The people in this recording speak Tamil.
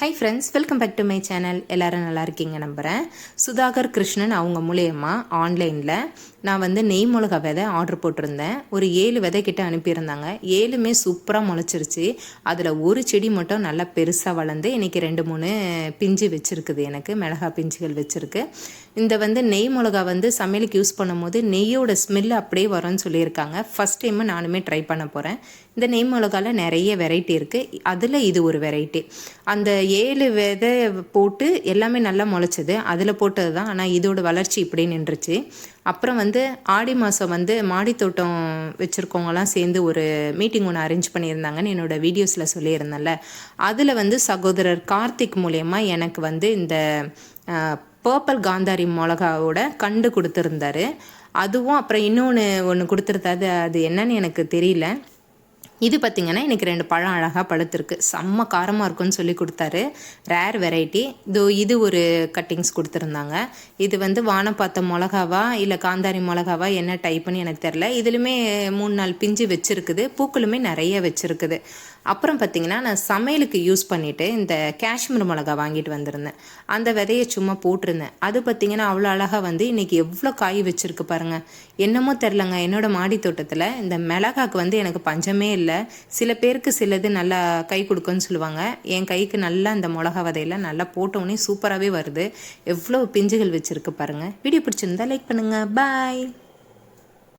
High friends, welcome back to my channel. எல்லோரும் நல்லா இருக்கீங்க நம்புகிறேன். சுதாகர் கிருஷ்ணன் அவங்க மூலயமா ஆன்லைனில் நான் நெய் மிளகா விதை ஆர்டர் போட்டிருந்தேன். ஒரு 7 விதை கிட்ட அனுப்பியிருந்தாங்க. 7மே சூப்பராக முளைச்சிருச்சு. அதில் ஒரு செடி மட்டும் நல்லா பெருசாக வளர்ந்து இன்றைக்கி 2-3 பிஞ்சு வச்சுருக்குது. எனக்கு மிளகா பிஞ்சுகள் வச்சுருக்கு. இந்த நெய் மிளகா சமையலுக்கு யூஸ் பண்ணும்போது நெய்யோட ஸ்மெல் அப்படியே வரும்னு சொல்லியிருக்காங்க. ஃபஸ்ட் டைம் நானுமே ட்ரை பண்ண போகிறேன். இந்த நெய் மிளகாவில் நிறைய வெரைட்டி இருக்குது. அதில் இது ஒரு வெரைட்டி. அந்த 7 விதை போட்டு எல்லாமே நல்லா முளைச்சது. அதில் போட்டது தான். ஆனால் இதோட வளர்ச்சி இப்படி நின்றுச்சு. அப்புறம் ஆடி மாதம் மாடி தோட்டம் வச்சுருக்கவங்களாம் சேர்ந்து ஒரு மீட்டிங் ஒன்று அரேஞ்ச் பண்ணியிருந்தாங்கன்னு என்னோடய வீடியோஸில் சொல்லியிருந்தேன்ல. அதில் சகோதரர் கார்த்திக் மூலயமா எனக்கு இந்த பர்பிள் காந்தாரி மிளகாவோட கண்டு கொடுத்துருந்தாரு. அதுவும் அப்புறம் ஒன்று கொடுத்துருந்தாரு. அது என்னன்னு எனக்கு தெரியல. இது பார்த்திங்கன்னா இன்றைக்கி 2 பழம் அழகாக பழுத்திருக்கு. செம்ம காரமாக இருக்குன்னு சொல்லி கொடுத்தாரு. Rare variety. இது ஒரு கட்டிங்ஸ் கொடுத்துருந்தாங்க. இது வானம் பார்த்த மிளகாவா இல்லை காந்தாரி மிளகாவா என்ன டைப்புன்னு எனக்கு தெரில. இதுலையுமே 3-4 பிஞ்சு வச்சுருக்குது. பூக்களுமே நிறைய வச்சுருக்குது. அப்புறம் பார்த்திங்கன்னா நான் சமையலுக்கு யூஸ் பண்ணிவிட்டு இந்த காஷ்மீர் மிளகா வாங்கிட்டு வந்திருந்தேன். அந்த விதையை சும்மா போட்டிருந்தேன். அது பார்த்திங்கன்னா அவ்வளோ அழகாக இன்றைக்கி எவ்வளோ காய் வச்சுருக்கு பாருங்கள். என்னமோ தெரிலங்க, என்னோடய மாடி தோட்டத்தில் இந்த மிளகாக்கு எனக்கு பஞ்சமே இல்லை. சில பேருக்கு சிலது நல்லா கை கொடுக்குன்னு சொல்லுவாங்க. என் கைக்கு நல்லா இந்த மிளகா விதையெல்லாம் நல்லா போட்டோன்னே சூப்பராகவே வருது. எவ்வளோ பிஞ்சுகள் வச்சுருக்கு பாருங்கள். வீடியோ பிடிச்சிருந்தா லைக் பண்ணுங்கள். பாய்.